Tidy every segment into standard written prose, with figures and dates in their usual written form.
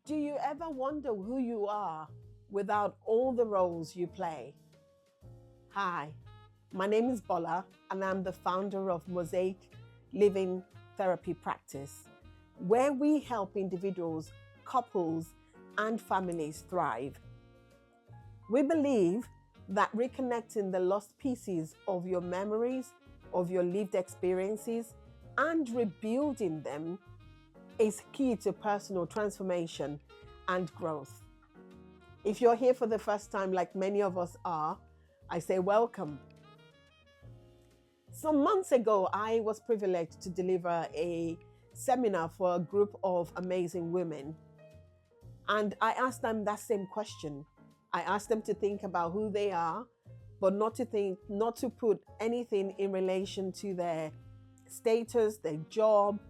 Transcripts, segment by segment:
Do you ever wonder who you are without all the roles you play? Hi, my name is Bola, and I'm the founder of Mosaic Living Therapy Practice, where we help individuals, couples, and families thrive. We believe that reconnecting the lost pieces of your memories, of your lived experiences, and rebuilding them is key to personal transformation and growth. If you're here for the first time, like many of us are, I say welcome. Some months ago, I was privileged to deliver a seminar for a group of amazing women. And I asked them that same question. I asked them to think about who they are, but not to put anything in relation to their status, their job,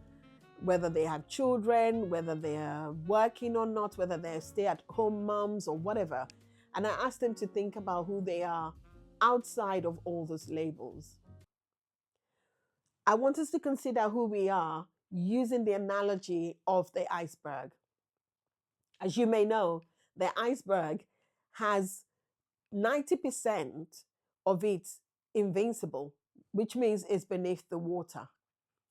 whether they have children, whether they're working or not, whether they're stay at home moms or whatever. And I asked them to think about who they are outside of all those labels. I want us to consider who we are using the analogy of the iceberg. As you may know, the iceberg has 90% of it invincible, which means it's beneath the water.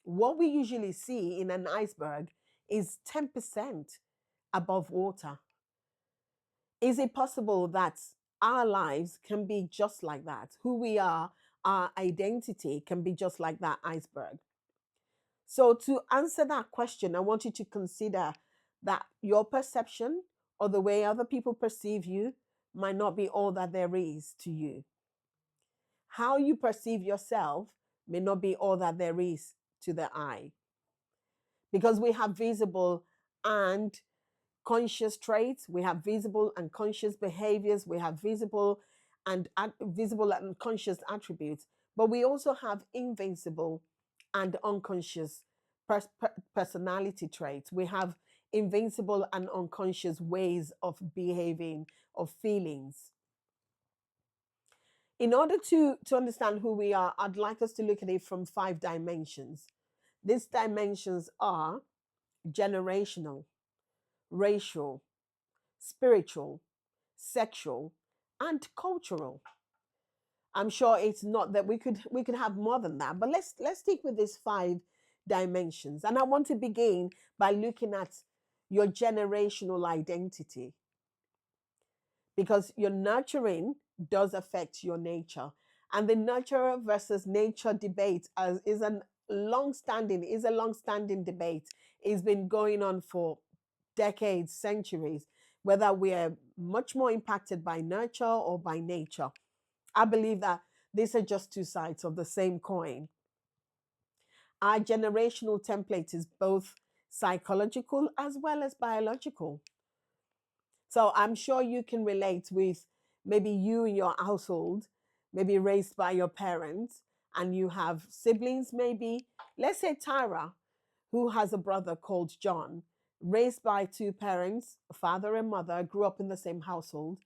What we usually see in an iceberg is 10% above water. Is it possible that our lives can be just like that? Who we are, our identity can be just like that iceberg. So, to answer that question, I want you to consider that your perception or the way other people perceive you might not be all that there is to you. How you perceive yourself may not be all that there is to the eye. Because we have visible and conscious traits, we have visible and conscious behaviors, we have visible and conscious attributes, but we also have invincible and unconscious personality traits. We have invincible and unconscious ways of behaving, of feelings. In order to understand who we are, I'd like us to look at it from 5 dimensions. These dimensions are generational, racial, spiritual, sexual, and cultural. I'm sure it's not that we could have more than that, but let's stick with these 5 dimensions. And I want to begin by looking at your generational identity, because your nurturing does affect your nature. And the nurture versus nature debate is a long-standing debate. It's been going on for decades, centuries, whether we are much more impacted by nurture or by nature. I believe that these are just two sides of the same coin. Our generational template is both psychological as well as biological. So I'm sure you can relate with maybe you in your household, maybe raised by your parents, and you have siblings, maybe. Let's say Tara, who has a brother called John, raised by 2 parents, a father and mother, grew up in the same household.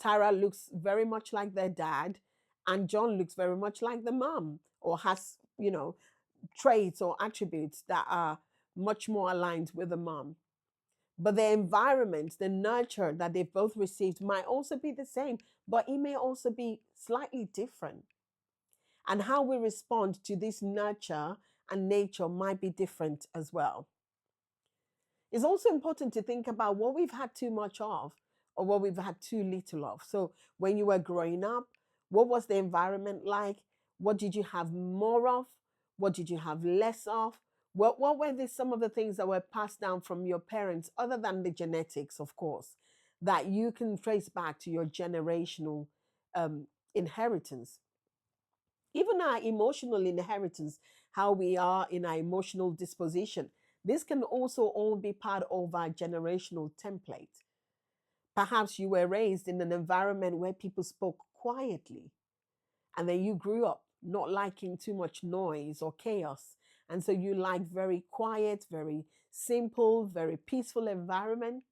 Tara looks very much like their dad, and John looks very much like the mom, or has, traits or attributes that are much more aligned with the mom. But the environment, the nurture that they've both received might also be the same, but it may also be slightly different. And how we respond to this nurture and nature might be different as well. It's also important to think about what we've had too much of or what we've had too little of. So, when you were growing up, what was the environment like? What did you have more of? What did you have less of? What were some of the things that were passed down from your parents, other than the genetics, of course, that you can trace back to your generational inheritance? Even our emotional inheritance, how we are in our emotional disposition, this can also all be part of our generational template. Perhaps you were raised in an environment where people spoke quietly, and then you grew up not liking too much noise or chaos. And so you like very quiet, very simple, very peaceful environment.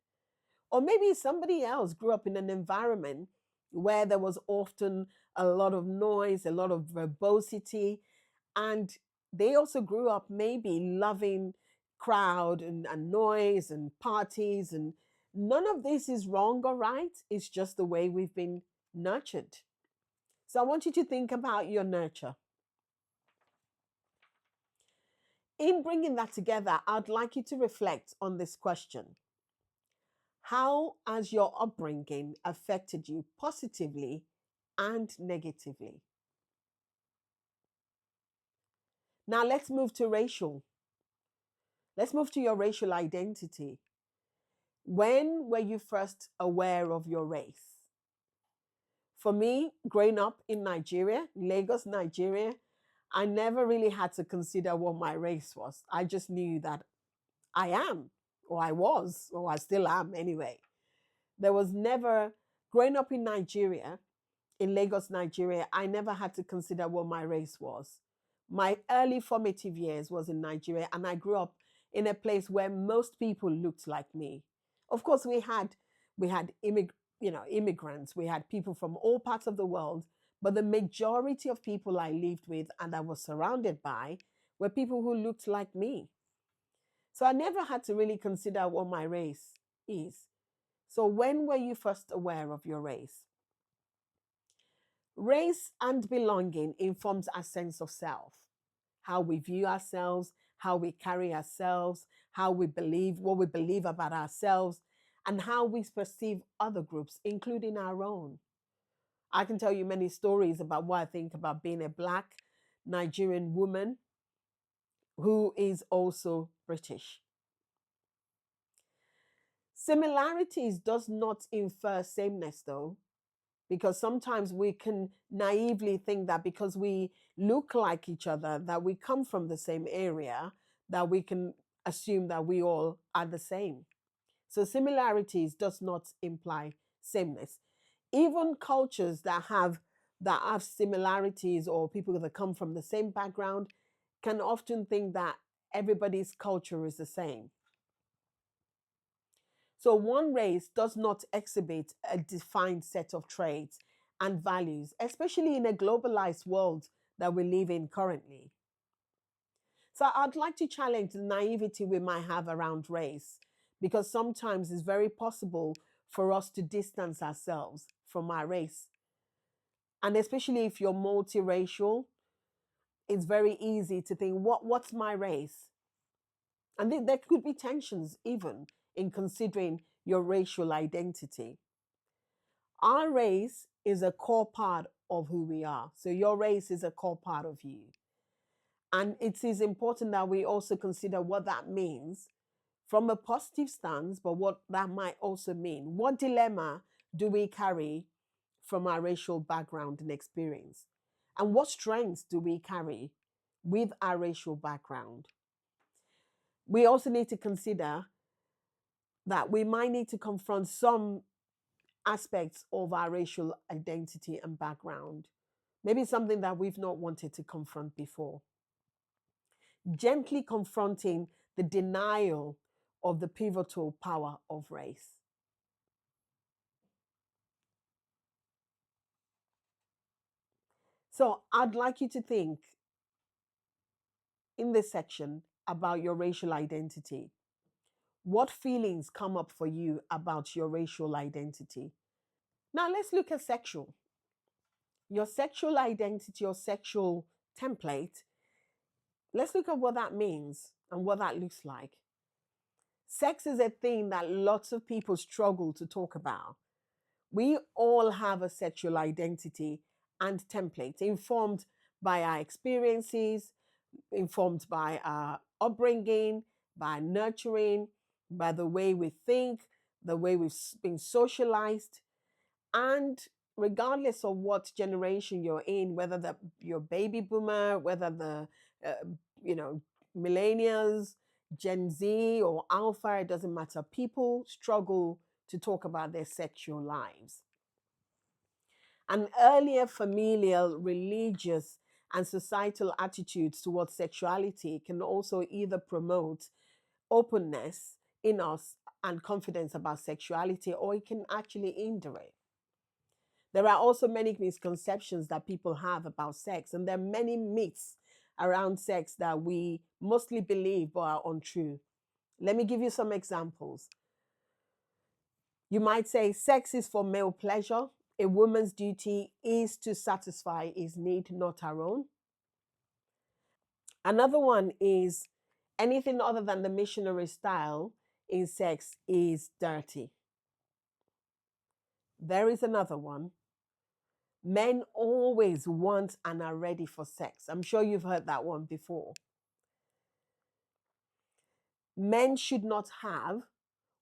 Or maybe somebody else grew up in an environment where there was often a lot of noise, a lot of verbosity, and they also grew up maybe loving crowd and noise and parties and None of this is wrong or right. It's just the way we've been nurtured. So I want you to think about your nurture. In bringing that together, I'd like you to reflect on this question. How has your upbringing affected you positively and negatively? Now let's move to racial. Let's move to your racial identity. When were you first aware of your race? For me, growing up in Nigeria, Lagos, Nigeria, I never really had to consider what my race was. I just knew that I am, or I was, or I still am anyway. There was never, growing up in Nigeria, in Lagos, Nigeria, I never had to consider what my race was. My early formative years was in Nigeria, and I grew up in a place where most people looked like me. Of course, we had immigrants, we had people from all parts of the world, but the majority of people I lived with and I was surrounded by were people who looked like me. So I never had to really consider what my race is. So when were you first aware of your race? Race and belonging informs our sense of self, how we view ourselves, how we carry ourselves, how we believe, what we believe about ourselves, and how we perceive other groups, including our own. I can tell you many stories about what I think about being a Black Nigerian woman who is also British. Similarities does not infer sameness, though, because sometimes we can naively think that because we look like each other, that we come from the same area, that we can assume that we all are the same. So similarities does not imply sameness. Even cultures that have similarities, or people that come from the same background, can often think that everybody's culture is the same. So one race does not exhibit a defined set of traits and values, especially in a globalized world that we live in currently. So I'd like to challenge the naivety we might have around race, because sometimes it's very possible for us to distance ourselves from our race. And especially if you're multiracial, it's very easy to think, what's my race? And there could be tensions even in considering your racial identity. Our race is a core part of who we are. So your race is a core part of you. And it is important that we also consider what that means from a positive stance, but what that might also mean. What dilemma do we carry from our racial background and experience? And what strengths do we carry with our racial background? We also need to consider that we might need to confront some aspects of our racial identity and background. Maybe something that we've not wanted to confront before. Gently confronting the denial of the pivotal power of race. So I'd like you to think in this section about your racial identity. What feelings come up for you about your racial identity? Now let's look at sexual. Your sexual identity, your sexual template. Let's look at what that means and what that looks like. Sex is a thing that lots of people struggle to talk about. We all have a sexual identity and template informed by our experiences, informed by our upbringing, by nurturing, by the way we think, the way we've been socialized. And regardless of what generation you're in, whether you're baby boomer, whether the uh, you know millennials, Gen Z, or Alpha, it doesn't matter. People struggle to talk about their sexual lives. An earlier familial, religious, and societal attitudes towards sexuality can also either promote openness in us and confidence about sexuality, or it can actually hinder it. There are also many misconceptions that people have about sex, and there are many myths around sex that we mostly believe but are untrue. Let me give you some examples. You might say sex is for male pleasure. A woman's duty is to satisfy his need, not her own. Another one is anything other than the missionary style in sex is dirty. There is another one. Men always want and are ready for sex. I'm sure you've heard that one before. Men should not have,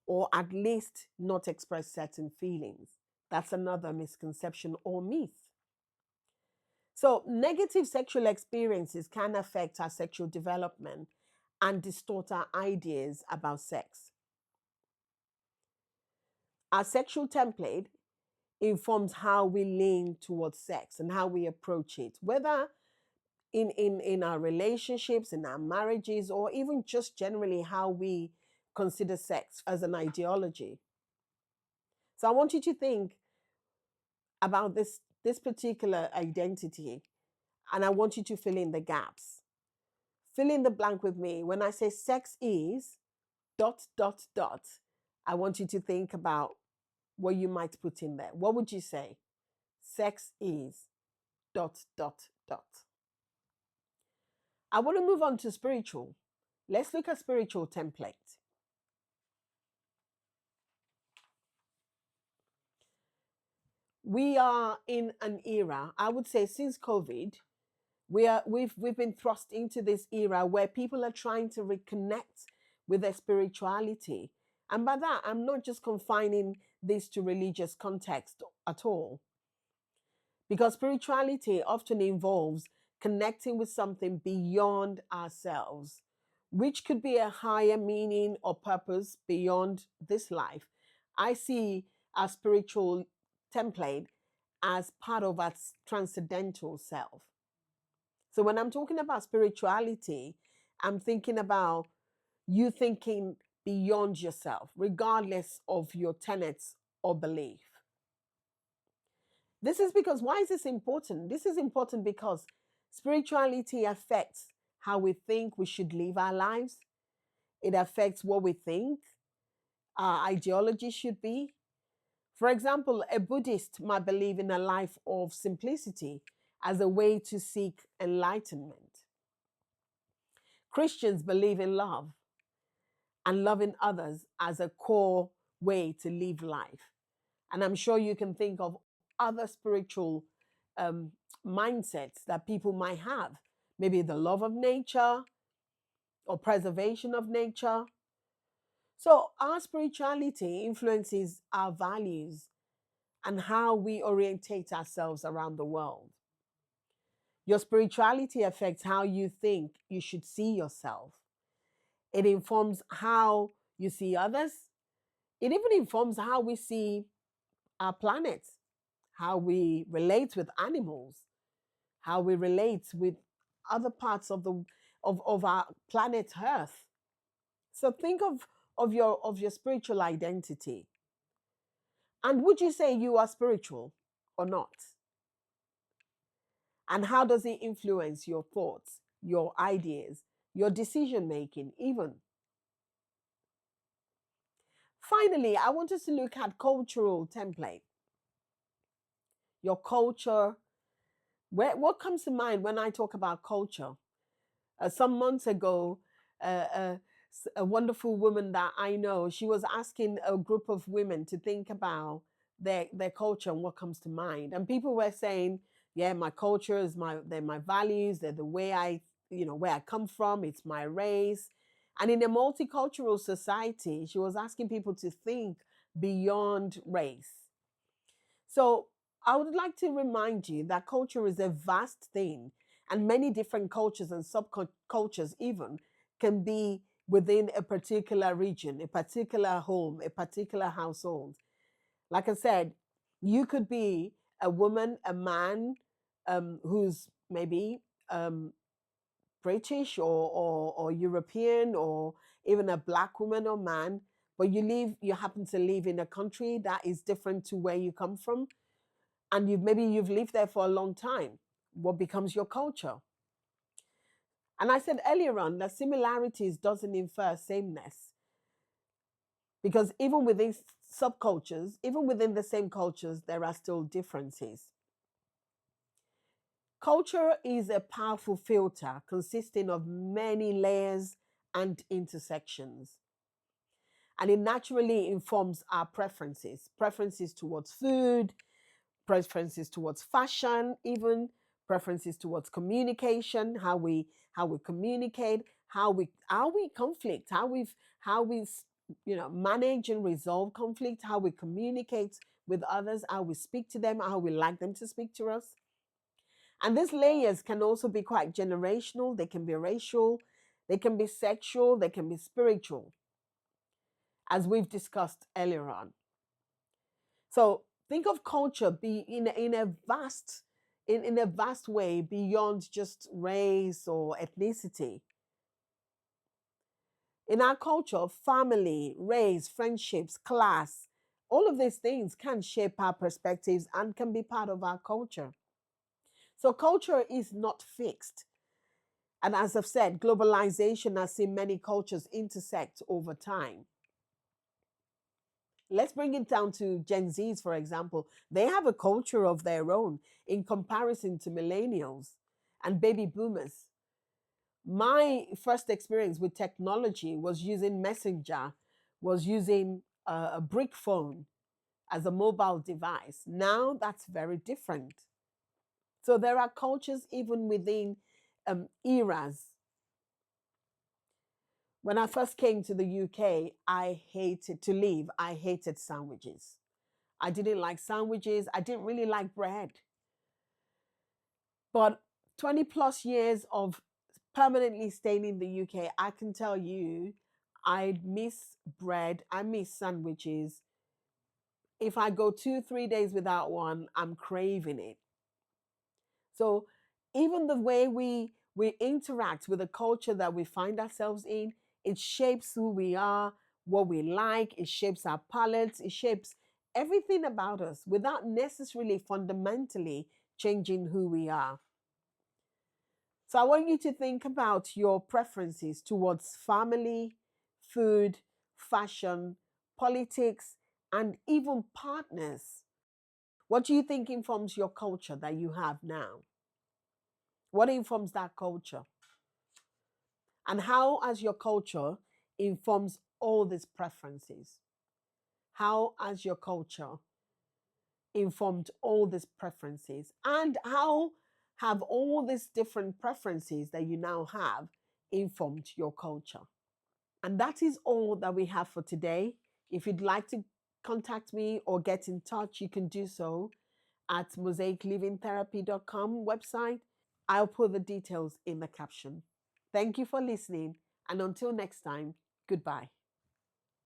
or at least not express certain feelings. That's another misconception or myth. So, negative sexual experiences can affect our sexual development and distort our ideas about sex. Our sexual template informs how we lean towards sex and how we approach it, whether in our relationships, in our marriages, or even just generally how we consider sex as an ideology. So I want you to think about this particular identity, and I want you to fill in the gaps. Fill in the blank with me. When I say sex is dot dot dot, I want you to think about what you might put in there. What would you say? Sex is dot dot dot. I want to move on to spiritual. Let's look at spiritual template. We are in an era, I would say since COVID, we've been thrust into this era where people are trying to reconnect with their spirituality. And by that, I'm not just confining this to religious context at all. Because spirituality often involves connecting with something beyond ourselves, which could be a higher meaning or purpose beyond this life. I see our spiritual template as part of our transcendental self. So when I'm talking about spirituality, I'm thinking about you thinking beyond yourself, regardless of your tenets or belief. This is because, why is this important? This is important because spirituality affects how we think we should live our lives. It affects what we think our ideology should be. For example, a Buddhist might believe in a life of simplicity as a way to seek enlightenment. Christians believe in love and loving others as a core way to live life. And I'm sure you can think of other spiritual um, mindsets that people might have. Maybe the love of nature or preservation of nature. So our spirituality influences our values and how we orientate ourselves around the world. Your spirituality affects how you think you should see yourself. It informs how you see others. It even informs how we see our planet, how we relate with animals, how we relate with other parts of our planet Earth. So think of your spiritual identity. And would you say you are spiritual or not? And how does it influence your thoughts, your ideas, your decision making, even? Finally, I want us to look at cultural template. Your culture. What comes to mind when I talk about culture? Some months ago, a wonderful woman that I know, she was asking a group of women to think about their culture and what comes to mind. And people were saying, yeah, my culture is they're my values, they're the way where I come from, it's my race. And in a multicultural society, she was asking people to think beyond race. So I would like to remind you that culture is a vast thing, and many different cultures and subcultures even can be within a particular region, a particular home, a particular household. Like I said, you could be a woman, a man who's maybe British or European, or even a black woman or man, but you happen to live in a country that is different to where you come from, and you've lived there for a long time. What becomes your culture? And I said earlier on that similarities doesn't infer sameness, Because even within subcultures, even within the same cultures, there are still differences. Culture is a powerful filter consisting of many layers and intersections. And it naturally informs our preferences towards food, preferences towards fashion, even preferences towards communication, how we communicate, how we conflict, how we manage and resolve conflict, how we communicate with others, how we speak to them, how we like them to speak to us. And these layers can also be quite generational, they can be racial, they can be sexual, they can be spiritual, as we've discussed earlier on. So think of culture be in a vast way beyond just race or ethnicity. In our culture, family, race, friendships, class, all of these things can shape our perspectives and can be part of our culture. So culture is not fixed. And as I've said, globalization has seen many cultures intersect over time. Let's bring it down to Gen Zs, for example. They have a culture of their own in comparison to millennials and baby boomers. My first experience with technology was using Messenger, was using a brick phone as a mobile device. Now that's very different. So there are cultures even within eras. When I first came to the UK, I hated to leave. I hated sandwiches. I didn't like sandwiches. I didn't really like bread. But 20 plus years of permanently staying in the UK, I can tell you, I miss bread. I miss sandwiches. If I go 2, 3 days without one, I'm craving it. So even the way we interact with the culture that we find ourselves in, it shapes who we are, what we like, it shapes our palates, it shapes everything about us without necessarily fundamentally changing who we are. So I want you to think about your preferences towards family, food, fashion, politics, and even partners. What do you think informs your culture that you have now? What informs that culture? And how, as your culture, informs all these preferences? How, as your culture, informed all these preferences? And how have all these different preferences that you now have informed your culture? And that is all that we have for today. If you'd like to contact me or get in touch, you can do so at mosaiclivingtherapy.com website. I'll put the details in the caption. Thank you for listening, and until next time, goodbye.